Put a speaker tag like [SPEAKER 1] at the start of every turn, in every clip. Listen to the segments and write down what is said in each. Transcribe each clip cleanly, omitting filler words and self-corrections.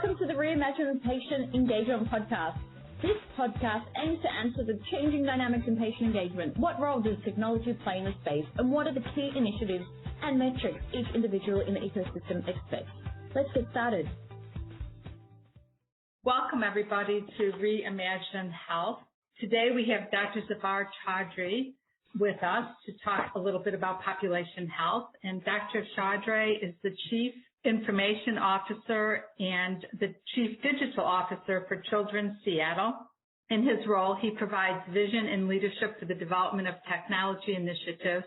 [SPEAKER 1] Welcome to the Reimagine Patient Engagement Podcast. This podcast aims to answer the changing dynamics in patient engagement. What role does technology play in the space, and what are the key initiatives and metrics each individual in the ecosystem expects? Let's get started.
[SPEAKER 2] Welcome, everybody, to Reimagine Health. Today we have Dr. Zafar Chaudhry with us to talk a little bit about population health. And Dr. Chaudhry is the Chief Information Officer and the Chief Digital Officer for Children's Seattle. In his role, he provides vision and leadership for the development of technology initiatives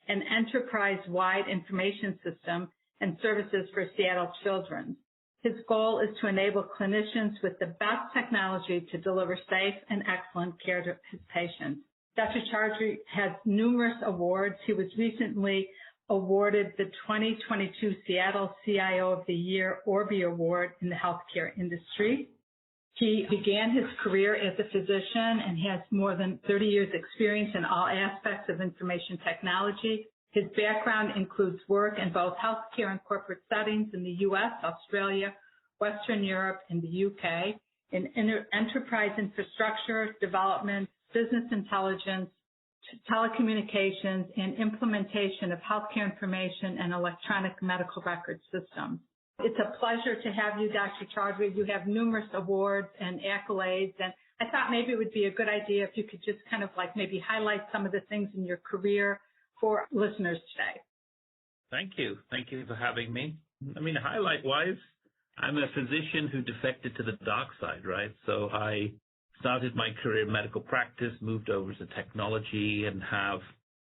[SPEAKER 2] and enterprise-wide information system and services for Seattle Children's. His goal is to enable clinicians with the best technology to deliver safe and excellent care to his patients. Dr. Chaudhry has numerous awards. He was recently awarded the 2022 Seattle CIO of the Year Orby Award in the healthcare industry. He began his career as a physician and has more than 30 years experience in all aspects of information technology. His background includes work in both healthcare and corporate settings in the U.S., Australia, Western Europe, and the U.K., in enterprise infrastructure development, business intelligence, telecommunications, and implementation of healthcare information and electronic medical record systems. It's a pleasure to have you, Dr. Chaudhry. You have numerous awards and accolades, and I thought maybe it would be a good idea if you could just kind of like maybe highlight some of the things in your career for listeners today.
[SPEAKER 3] Thank you. Thank you for having me. I mean, highlight-wise, I'm a physician who defected to the dark side, right? So I started my career in medical practice, moved over to technology, and have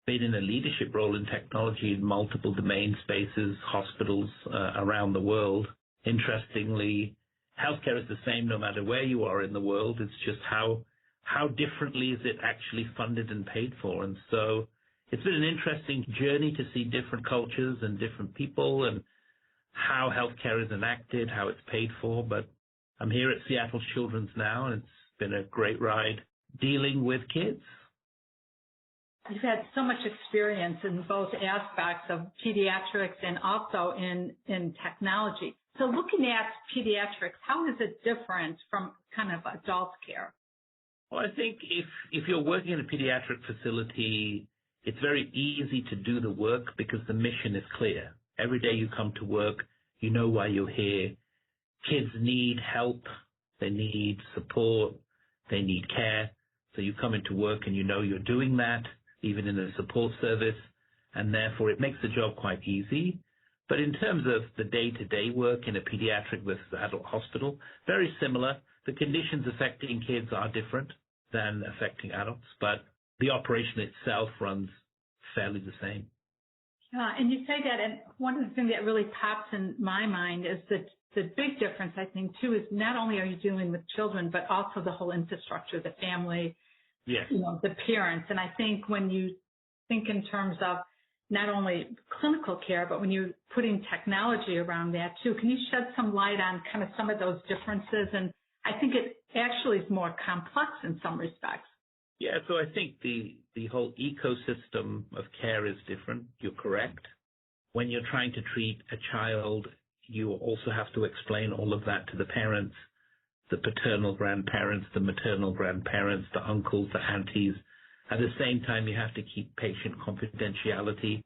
[SPEAKER 3] been in a leadership role in technology in multiple domain spaces, hospitals around the world. Interestingly, healthcare is the same no matter where you are in the world. It's just how differently is it actually funded and paid for. And so it's been an interesting journey to see different cultures and different people and how healthcare is enacted, how it's paid for. But I'm here at Seattle Children's now, and it's been a great ride dealing with kids.
[SPEAKER 2] You've had so much experience in both aspects of pediatrics and also in technology. So looking at pediatrics, how is it different from kind of adult care?
[SPEAKER 3] Well, I think if you're working in a pediatric facility, it's very easy to do the work because the mission is clear. Every day you come to work, you know why you're here. Kids need help. They need support. They need care. So you come into work and you know you're doing that, even in a support service, and therefore it makes the job quite easy. But in terms of the day-to-day work in a pediatric versus adult hospital, very similar. The conditions affecting kids are different than affecting adults, but the operation itself runs fairly the same.
[SPEAKER 2] Yeah, and you say that, and one of the things that really pops in my mind is that the big difference, I think, too, is not only are you dealing with children, but also the whole infrastructure, the family,
[SPEAKER 3] yes,
[SPEAKER 2] the parents. And I think when you think in terms of not only clinical care, but when you're putting technology around that, too, can you shed some light on kind of some of those differences? And I think it actually is more complex in some respects.
[SPEAKER 3] Yeah, so I think the whole ecosystem of care is different. You're correct. When you're trying to treat a child, you also have to explain all of that to the parents, the paternal grandparents, the maternal grandparents, the uncles, the aunties. At the same time, you have to keep patient confidentiality.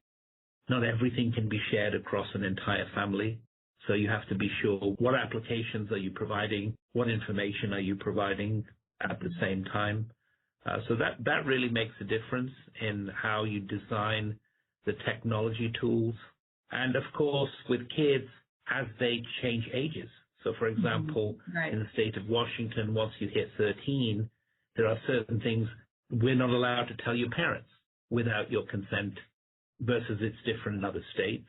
[SPEAKER 3] Not everything can be shared across an entire family. So you have to be sure what applications are you providing, what information are you providing at the same time. So that really makes a difference in how you design the technology tools. And of course, with kids, as they change ages. So for example,
[SPEAKER 2] right,
[SPEAKER 3] in the state of Washington, once you hit 13, there are certain things we're not allowed to tell your parents without your consent, versus it's different in other states.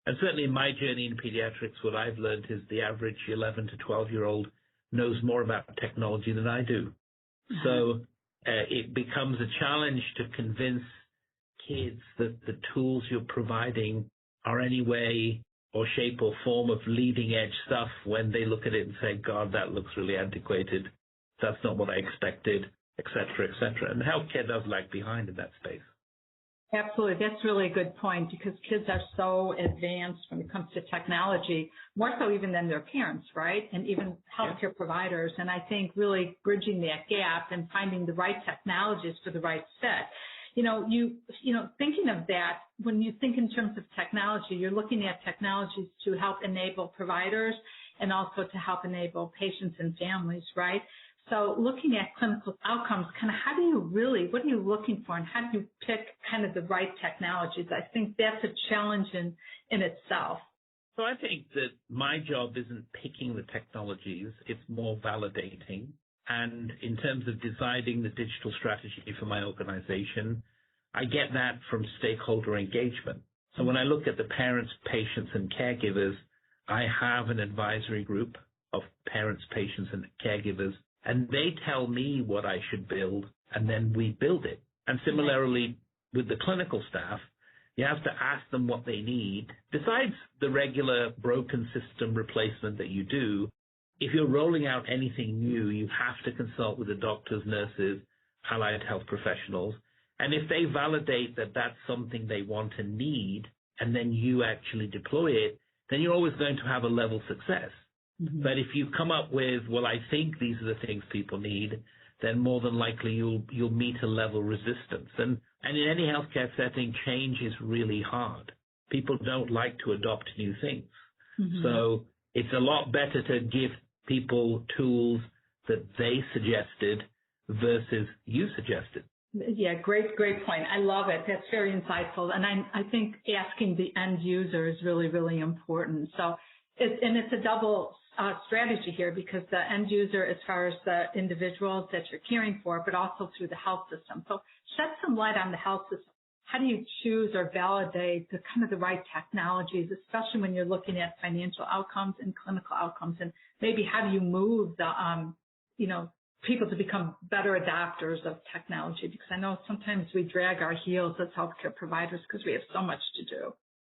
[SPEAKER 3] And certainly in my journey in pediatrics, what I've learned is the average 11 to 12-year-old knows more about technology than I do. So it becomes a challenge to convince kids that the tools you're providing are any way or shape or form of leading edge stuff when they look at it and say, God, that looks really antiquated. That's not what I expected, et cetera, et cetera. And healthcare does lag behind in that space.
[SPEAKER 2] Absolutely. That's really a good point because kids are so advanced when it comes to technology, more so even than their parents, right? And even healthcare providers. And I think really bridging that gap and finding the right technologies for the right fit. Thinking of that, when you think in terms of technology, you're looking at technologies to help enable providers and also to help enable patients and families, right? So looking at clinical outcomes, kind of what are you looking for and how do you pick kind of the right technologies? I think that's a challenge in itself.
[SPEAKER 3] So I think that my job isn't picking the technologies, it's more validating. And in terms of deciding the digital strategy for my organization, I get that from stakeholder engagement. So when I look at the parents, patients, and caregivers, I have an advisory group of parents, patients, and caregivers, and they tell me what I should build, and then we build it. And similarly, with the clinical staff, you have to ask them what they need. Besides the regular broken system replacement that you do, if you're rolling out anything new, you have to consult with the doctors, nurses, allied health professionals. And if they validate that that's something they want and need, and then you actually deploy it, then you're always going to have a level success. Mm-hmm. But if you come up with, well, I think these are the things people need, then more than likely you'll meet a level resistance. And in any healthcare setting, change is really hard. People don't like to adopt new things. Mm-hmm. So it's a lot better to give people tools that they suggested versus you suggested.
[SPEAKER 2] Yeah, great point. I love it. That's very insightful. And I think asking the end user is really, really important. So, it's a double strategy here because the end user as far as the individuals that you're caring for, but also through the health system. So shed some light on the health system. How do you choose or validate the kind of the right technologies, especially when you're looking at financial outcomes and clinical outcomes? And maybe how do you move the, people to become better adopters of technology? Because I know sometimes we drag our heels as healthcare providers because we have so much to do.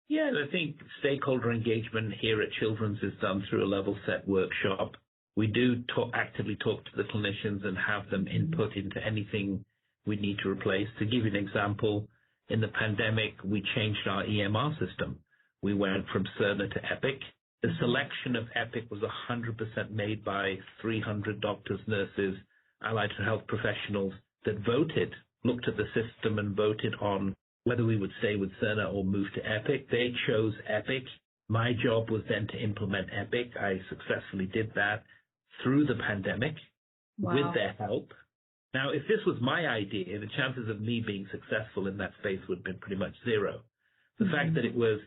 [SPEAKER 3] Yeah, I think stakeholder engagement here at Children's is done through a level set workshop. We do actively talk to the clinicians and have them input into anything we need to replace. To give you an example, in the pandemic, we changed our EMR system. We went from Cerner to Epic. The selection of Epic was 100% made by 300 doctors, nurses, allied health professionals that looked at the system and voted on whether we would stay with Cerner or move to Epic. They chose Epic. My job was then to implement Epic. I successfully did that through the pandemic with their help. Now, if this was my idea, the chances of me being successful in that space would have been pretty much zero. The fact that it was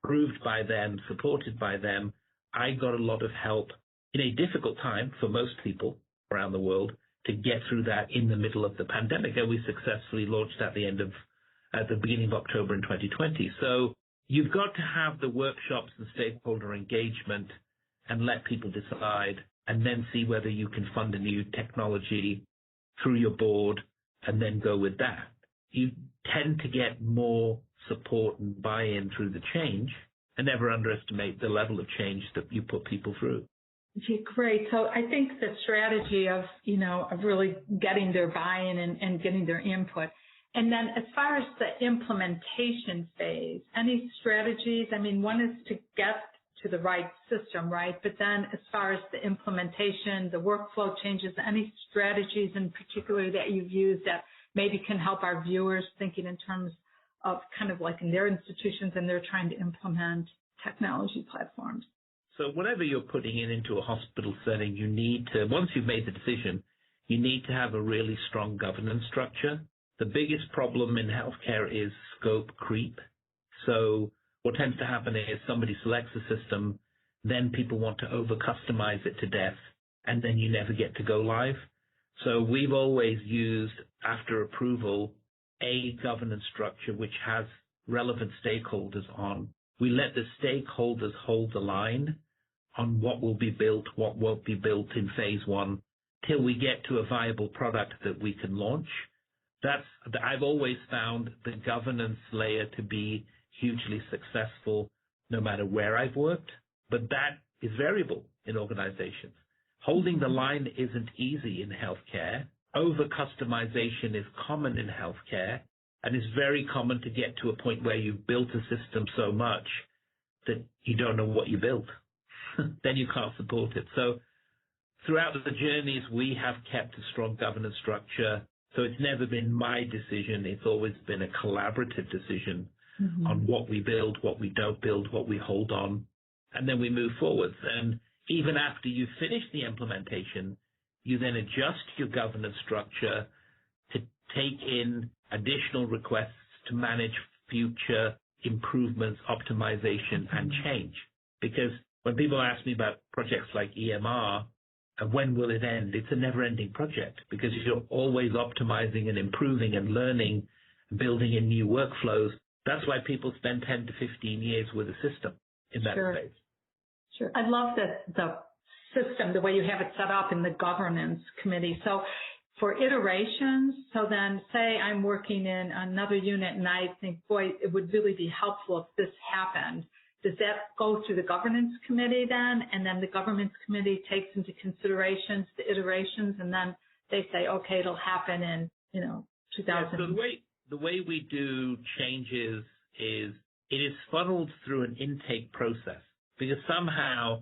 [SPEAKER 3] approved by them, supported by them, I got a lot of help in a difficult time for most people around the world to get through that in the middle of the pandemic. And we successfully launched at the beginning of October in 2020. So you've got to have the workshops and stakeholder engagement and let people decide and then see whether you can fund a new technology through your board and then go with that. You tend to get more support and buy-in through the change and never underestimate the level of change that you put people through.
[SPEAKER 2] Okay, great. So I think the strategy of really getting their buy-in and getting their input. And then as far as the implementation phase, any strategies? I mean, one is to get to the right system, right? But then as far as the implementation, the workflow changes, any strategies in particular that you've used that maybe can help our viewers thinking in terms of kind of like in their institutions and they're trying to implement technology platforms?
[SPEAKER 3] So whenever you're putting it into a hospital setting, you need to, once you've made the decision, you need to have a really strong governance structure. The biggest problem in healthcare is scope creep. So what tends to happen is somebody selects a system, then people want to over-customize it to death, and then you never get to go live. So we've always used, after approval, a governance structure which has relevant stakeholders on. We let the stakeholders hold the line on what will be built, what won't be built in phase one, till we get to a viable product that we can launch. I've always found the governance layer to be hugely successful no matter where I've worked, but that is variable in organizations. Holding the line isn't easy in healthcare. Over-customization is common in healthcare. And it's very common to get to a point where you've built a system so much that you don't know what you built. Then you can't support it. So throughout the journeys, we have kept a strong governance structure. So it's never been my decision. It's always been a collaborative decision on what we build, what we don't build, what we hold on, and then we move forward. And even after you finish the implementation, you then adjust your governance structure to take in additional requests to manage future improvements, optimization, and change. Because when people ask me about projects like EMR, when will it end? It's a never-ending project because you're always optimizing and improving and learning, building in new workflows. That's why people spend 10 to 15 years with a system in that space.
[SPEAKER 2] Sure. I love the system, the way you have it set up in the governance committee. So for iterations, so then say I'm working in another unit and I think, boy, it would really be helpful if this happened. Does that go through the governance committee then? And then the governance committee takes into considerations the iterations and then they say, okay, it'll happen in, 2000.
[SPEAKER 3] Yeah, so the way we do changes is it is funneled through an intake process because somehow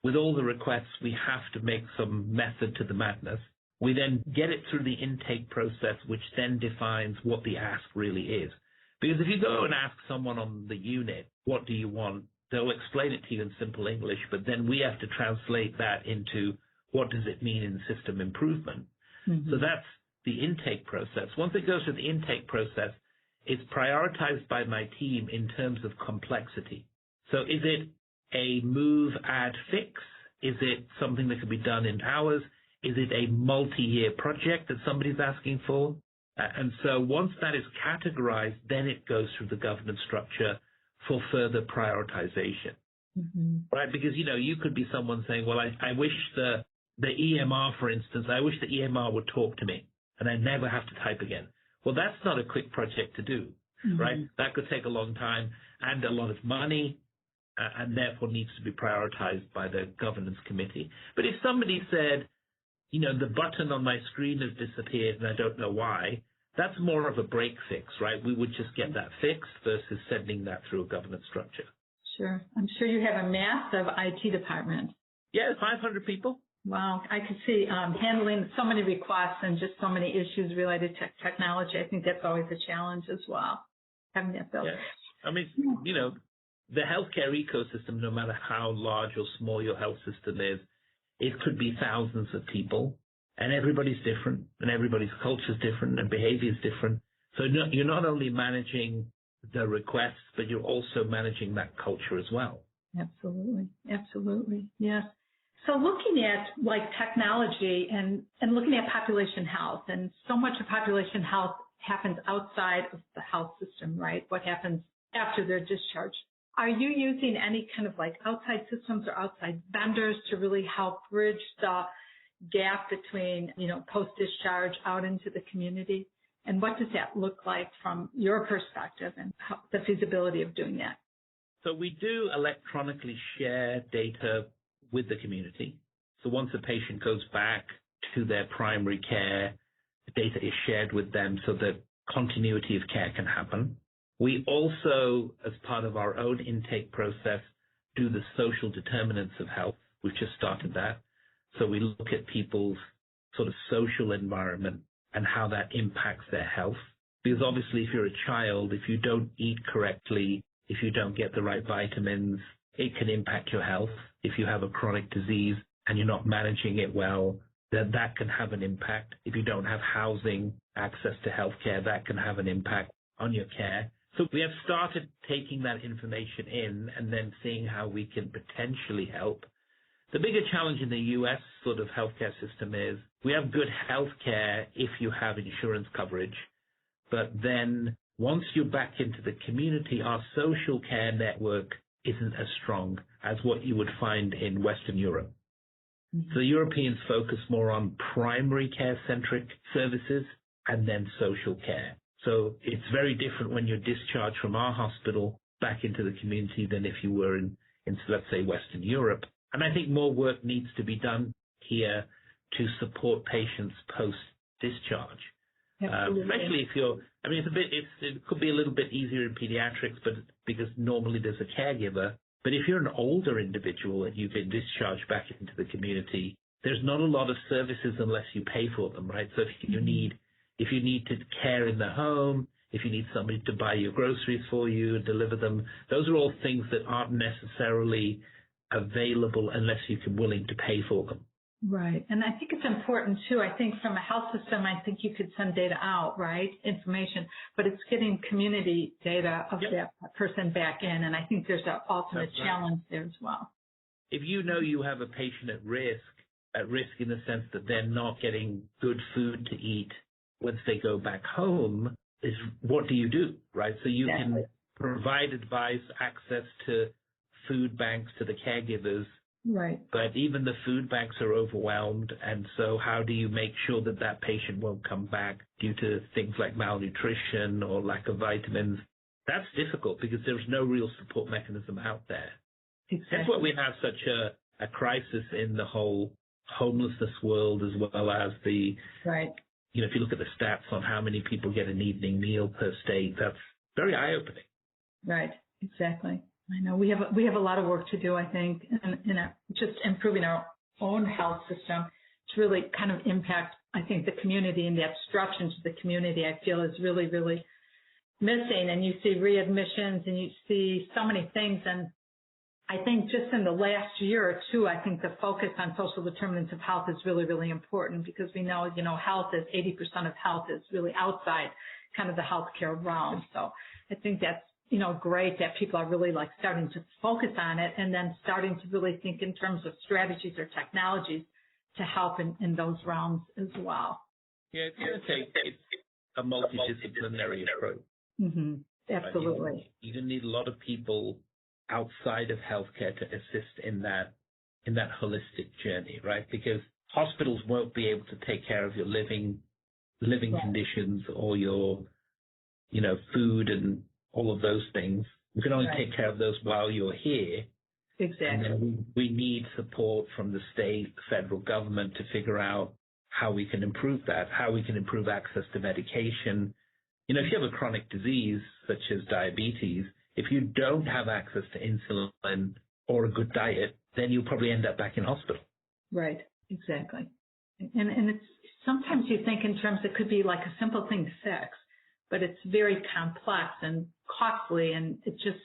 [SPEAKER 3] with all the requests, we have to make some method to the madness. We then get it through the intake process, which then defines what the ask really is. Because if you go and ask someone on the unit, what do you want? They'll explain it to you in simple English, but then we have to translate that into what does it mean in system improvement. So that's the intake process. Once it goes through the intake process, it's prioritized by my team in terms of complexity. So is it a move, add, fix? Is it something that could be done in hours? Is it a multi-year project that somebody's asking for? And so once that is categorized, then it goes through the governance structure for further prioritization, right? Because, you could be someone saying, well, I wish the EMR, for instance, I wish the EMR would talk to me and I never have to type again. Well, that's not a quick project to do, right? That could take a long time and a lot of money and therefore needs to be prioritized by the governance committee. But if somebody said, the button on my screen has disappeared and I don't know why, that's more of a break fix, right? We would just get that fixed versus sending that through a governance structure.
[SPEAKER 2] Sure. I'm sure you have a massive IT department.
[SPEAKER 3] Yeah, 500 people.
[SPEAKER 2] Wow. I could see handling so many requests and just so many issues related to technology. I think that's always a challenge as well, having that built.
[SPEAKER 3] Yeah. I mean, the healthcare ecosystem, no matter how large or small your health system is, it could be thousands of people, and everybody's different, and everybody's culture is different, and behavior is different. So you're not only managing the requests, but you're also managing that culture as well.
[SPEAKER 2] Absolutely. Absolutely. Yes. So looking at technology and looking at population health, and so much of population health happens outside of the health system, right? What happens after their discharge? Are you using any kind of outside systems or outside vendors to really help bridge the gap between, post-discharge out into the community? And what does that look like from your perspective and the feasibility of doing that?
[SPEAKER 3] So we do electronically share data with the community. So once a patient goes back to their primary care, the data is shared with them so that continuity of care can happen. We also, as part of our own intake process, do the social determinants of health. We've just started that. So we look at people's sort of social environment and how that impacts their health. Because obviously, if you're a child, if you don't eat correctly, if you don't get the right vitamins, it can impact your health. If you have a chronic disease and you're not managing it well, then that can have an impact. If you don't have housing, access to healthcare, that can have an impact on your care. So we have started taking that information in and then seeing how we can potentially help. The bigger challenge in the U.S. sort of healthcare system is we have good healthcare if you have insurance coverage, but then once you're back into the community, our social care network isn't as strong as what you would find in Western Europe. So Europeans focus more on primary care-centric services and then social care. So it's very different when you're discharged from our hospital back into the community than if you were in let's say, Western Europe. And I think more work needs to be done here to support patients post-discharge. Especially if it could be a little bit easier in pediatrics, but because normally there's a caregiver. But if you're an older individual and you've been discharged back into the community, there's not a lot of services unless you pay for them, right? So if you need to care in the home, if you need somebody to buy your groceries for you and deliver them, those are all things that aren't necessarily available unless you're willing to pay for them.
[SPEAKER 2] Right. And I think it's important, too. I think from a health system, I think you could send data out, right, information, but it's getting community data of that person back in. And I think there's an ultimate challenge there as well.
[SPEAKER 3] If you know you have a patient at risk in the sense that they're not getting good food to eat once they go back home, is what do you do, right? So you can provide advice, access to food banks, to the caregivers.
[SPEAKER 2] Right.
[SPEAKER 3] But even the food banks are overwhelmed, and so how do you make sure that that patient won't come back due to things like malnutrition or lack of vitamins? That's difficult because there's no real support mechanism out there.
[SPEAKER 2] Exactly.
[SPEAKER 3] That's why we have such a crisis in the whole homelessness world, as well as the,
[SPEAKER 2] right.
[SPEAKER 3] If you look at the stats on how many people get an evening meal per state, that's very eye-opening.
[SPEAKER 2] Right, exactly. I know we have a lot of work to do, I think, in just improving our own health system to really kind of impact, I think, the community, and the obstruction to the community, I feel, is really, really missing. And you see readmissions and you see so many things. And I think just in the last year or two, I think the focus on social determinants of health is really, really important, because we know, health is 80% of health is really outside kind of the healthcare realm. So I think that's, great that people are really starting to focus on it, and then starting to really think in terms of strategies or technologies to help in those realms as well.
[SPEAKER 3] Yeah, it's going to take a multidisciplinary approach.
[SPEAKER 2] Mm-hmm. Absolutely.
[SPEAKER 3] You're going to need a lot of people outside of healthcare to assist in that holistic journey, right? Because hospitals won't be able to take care of your living conditions or your, food and all of those things. We can only take care of those while you're here.
[SPEAKER 2] Exactly.
[SPEAKER 3] And then we need support from the state, the federal government to figure out how we can improve that, how we can improve access to medication. If you have a chronic disease such as diabetes, if you don't have access to insulin or a good diet, then you'll probably end up back in hospital.
[SPEAKER 2] Right, exactly. And it's sometimes you think in terms it could be like a simple thing to fix, but it's very complex and costly, and it's just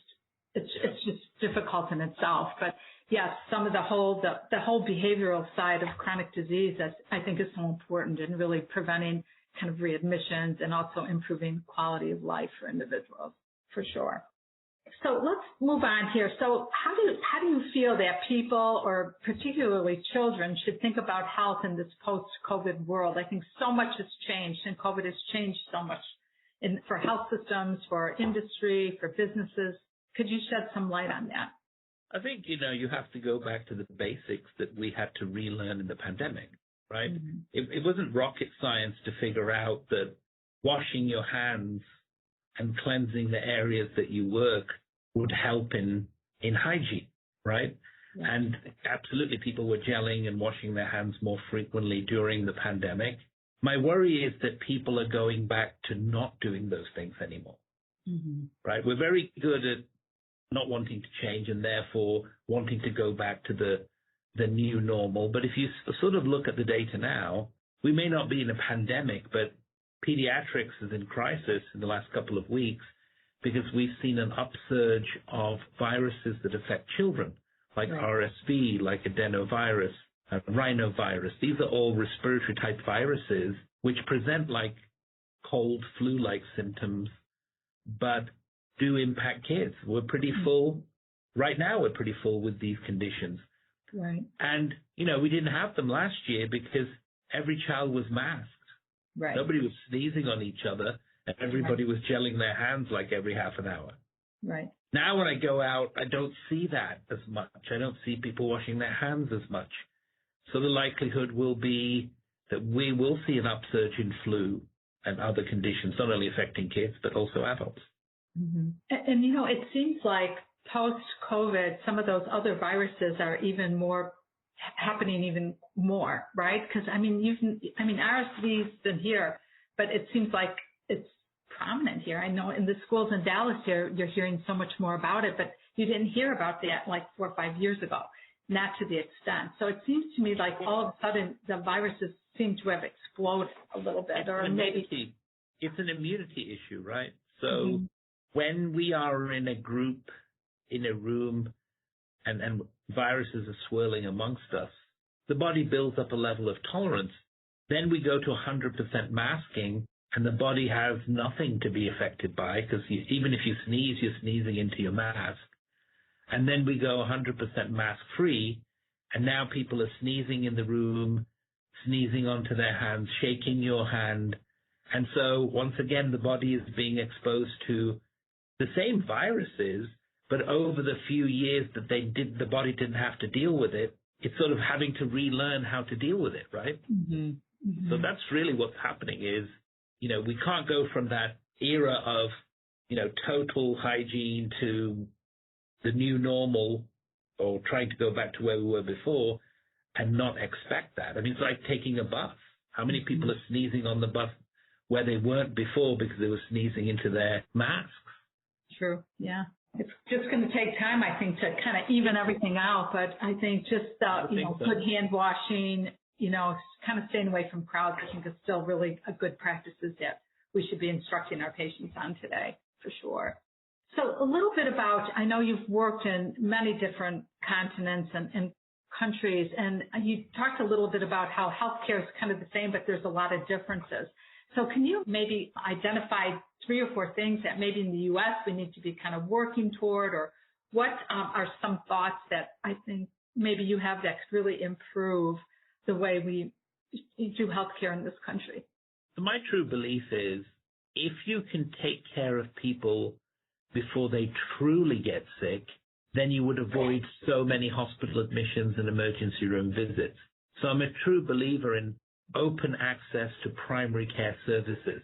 [SPEAKER 2] difficult in itself. But yes, some of the whole behavioral side of chronic disease, I think, is so important in really preventing kind of readmissions and also improving quality of life for individuals, for sure. So let's move on here. So how do you feel that people, or particularly children, should think about health in this post-COVID world? I think so much has changed, and COVID has changed so much for health systems, for industry, for businesses. Could you shed some light on that?
[SPEAKER 3] I think, you have to go back to the basics that we had to relearn in the pandemic, right? Mm-hmm. It wasn't rocket science to figure out that washing your hands and cleansing the areas that you work would help in hygiene, right? Yeah. And absolutely, people were gelling and washing their hands more frequently during the pandemic. My worry is that people are going back to not doing those things anymore, mm-hmm. right? We're very good at not wanting to change and therefore wanting to go back to the new normal. But if you sort of look at the data now, we may not be in a pandemic, but pediatrics is in crisis in the last couple of weeks because we've seen an upsurge of viruses that affect children, like RSV, like adenovirus, rhinovirus. These are all respiratory type viruses which present like cold, flu-like symptoms, but do impact kids. We're pretty full. Right now we're pretty full with these conditions.
[SPEAKER 2] Right.
[SPEAKER 3] And, we didn't have them last year because every child was masked.
[SPEAKER 2] Right.
[SPEAKER 3] Nobody was sneezing on each other, and everybody was gelling their hands like every half an hour.
[SPEAKER 2] Right.
[SPEAKER 3] Now when I go out, I don't see that as much. I don't see people washing their hands as much. So the likelihood will be that we will see an upsurge in flu and other conditions, not only affecting kids, but also adults.
[SPEAKER 2] Mm-hmm. And it seems like post-COVID, some of those other viruses are happening even more, right? Because, RSV's been here, but it seems like it's prominent here. I know in the schools in Dallas you're hearing so much more about it, but you didn't hear about that like 4 or 5 years ago, not to the extent. So it seems to me like all of a sudden the viruses seem to have exploded a little bit, or maybe
[SPEAKER 3] it's an immunity issue, right? So when we are in a group, in a room, and viruses are swirling amongst us, the body builds up a level of tolerance. Then we go to 100% masking, and the body has nothing to be affected by, because even if you sneeze, you're sneezing into your mask. And then we go 100% mask-free, and now people are sneezing in the room, sneezing onto their hands, shaking your hand. And so, once again, the body is being exposed to the same viruses, but over the few years that the body didn't have to deal with it, it's sort of having to relearn how to deal with it, right? So that's really what's happening is, we can't go from that era of, total hygiene to the new normal, or trying to go back to where we were before, and not expect that. I mean, it's like taking a bus. How many people are sneezing on the bus where they weren't before because they were sneezing into their masks?
[SPEAKER 2] True, yeah. It's just going to take time, I think, to kind of even everything out. But I think just, good hand washing, kind of staying away from crowds, I think is still really a good practices that we should be instructing our patients on today, for sure. So a little bit about, I know you've worked in many different continents and countries, and you talked a little bit about how healthcare is kind of the same, but there's a lot of differences. So can you maybe identify 3 or 4 things that maybe in the U.S. we need to be kind of working toward, or what are some thoughts that I think maybe you have that could really improve the way we do healthcare in this country?
[SPEAKER 3] So my true belief is if you can take care of people before they truly get sick, then you would avoid so many hospital admissions and emergency room visits. So I'm a true believer in open access to primary care services.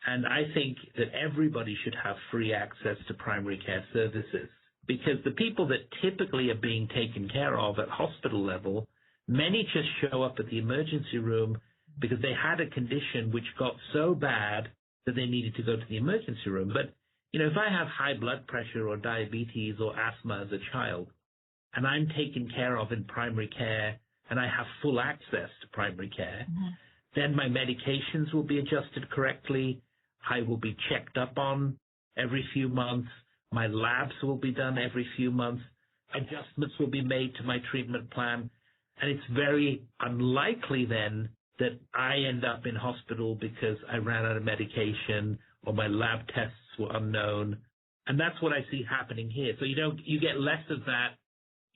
[SPEAKER 3] And I think that everybody should have free access to primary care services, because the people that typically are being taken care of at hospital level, many just show up at the emergency room because they had a condition which got so bad that they needed to go to the emergency room. But, if I have high blood pressure or diabetes or asthma as a child, and I'm taken care of in primary care, and I have full access to primary care, then my medications will be adjusted correctly. I will be checked up on every few months. My labs will be done every few months. Adjustments will be made to my treatment plan. And it's very unlikely then that I end up in hospital because I ran out of medication or my lab tests were unknown. And that's what I see happening here. So you get less of that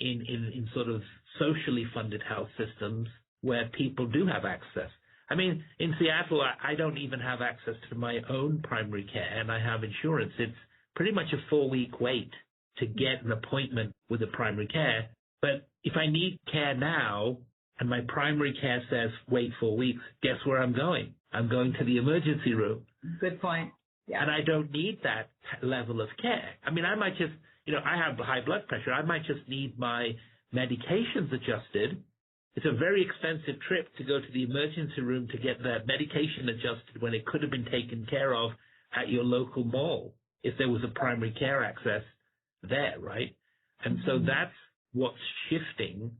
[SPEAKER 3] in sort of socially funded health systems where people do have access. I mean, in Seattle, I don't even have access to my own primary care, and I have insurance. It's pretty much a 4-week wait to get an appointment with a primary care. But if I need care now and my primary care says wait 4 weeks, guess where I'm going? I'm going to the emergency room.
[SPEAKER 2] Good point. Yeah.
[SPEAKER 3] And I don't need that level of care. I mean, I might just, I have high blood pressure. I might just need my medications adjusted. It's a very expensive trip to go to the emergency room to get that medication adjusted when it could have been taken care of at your local mall if there was a primary care access there, right? And so that's what's shifting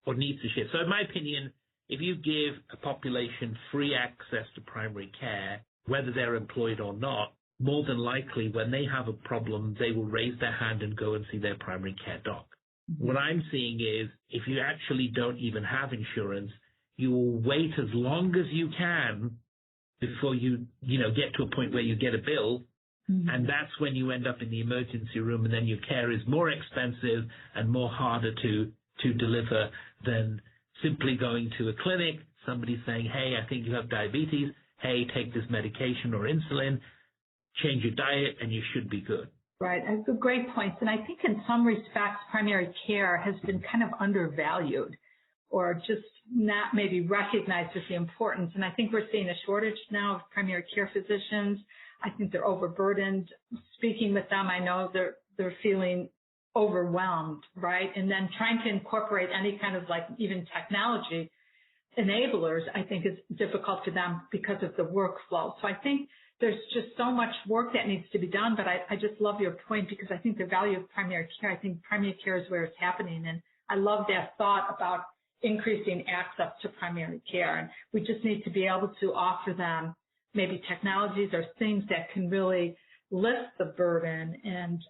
[SPEAKER 3] or needs to shift. So in my opinion, if you give a population free access to primary care, whether they're employed or not, more than likely when they have a problem, they will raise their hand and go and see their primary care doc. What I'm seeing is if you actually don't even have insurance, you will wait as long as you can before you get to a point where you get a bill. And that's when you end up in the emergency room, and then your care is more expensive and more harder to deliver than simply going to a clinic, somebody saying, hey, I think you have diabetes. Hey, take this medication or insulin, change your diet, and you should be good.
[SPEAKER 2] Right. Great points. And I think in some respects, primary care has been kind of undervalued or just not maybe recognized as the importance. And I think we're seeing a shortage now of primary care physicians. I think they're overburdened. Speaking with them, I know they're feeling overwhelmed, right? And then trying to incorporate any kind of like even technology enablers, I think, is difficult for them because of the workflow. So I think there's just so much work that needs to be done, but I just love your point because I think the value of primary care, I think primary care is where it's happening. And I love that thought about increasing access to primary care. And we just need to be able to offer them maybe technologies or things that can really lift the burden and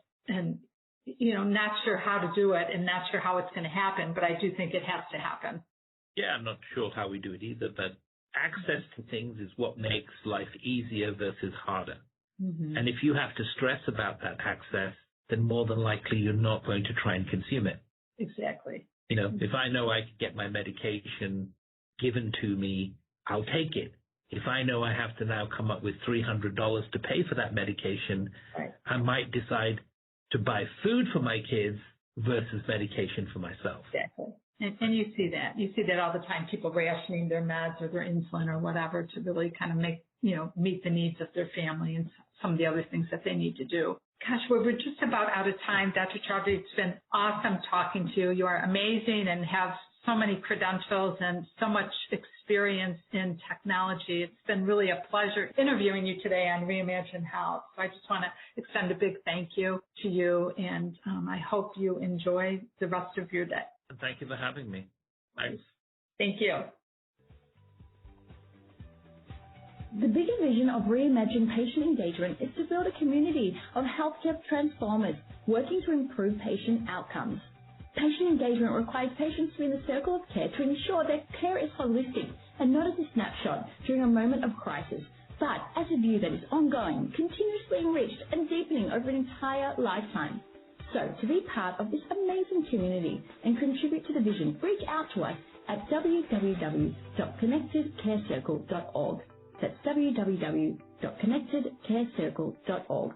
[SPEAKER 2] not sure how to do it and not sure how it's going to happen, but I do think it has to happen.
[SPEAKER 3] Yeah, I'm not sure how we do it either, but access to things is what makes life easier versus harder.
[SPEAKER 2] Mm-hmm.
[SPEAKER 3] And if you have to stress about that access, then more than likely you're not going to try and consume it.
[SPEAKER 2] Exactly.
[SPEAKER 3] If I know I could get my medication given to me, I'll take it. If I know I have to now come up with $300 to pay for that medication,
[SPEAKER 2] right,
[SPEAKER 3] I might decide to buy food for my kids versus medication for myself.
[SPEAKER 2] Exactly. And you see that. You see that all the time, people rationing their meds or their insulin or whatever to really kind of meet the needs of their family and some of the other things that they need to do. Gosh, we're just about out of time. Dr. Chaudhry, it's been awesome talking to you. You are amazing and have so many credentials and so much experience in technology. It's been really a pleasure interviewing you today on Reimagine Health. So I just want to extend a big thank you to you, and I hope you enjoy the rest of your day.
[SPEAKER 3] Thank you for having me. Thanks.
[SPEAKER 2] Thank you.
[SPEAKER 1] The bigger vision of Reimagine Patient Engagement is to build a community of healthcare transformers working to improve patient outcomes. Patient engagement requires patients to be in the circle of care to ensure that care is holistic and not as a snapshot during a moment of crisis, but as a view that is ongoing, continuously enriched and deepening over an entire lifetime. So, to be part of this amazing community and contribute to the vision, reach out to us at www.connectedcarecircle.org. That's www.connectedcarecircle.org.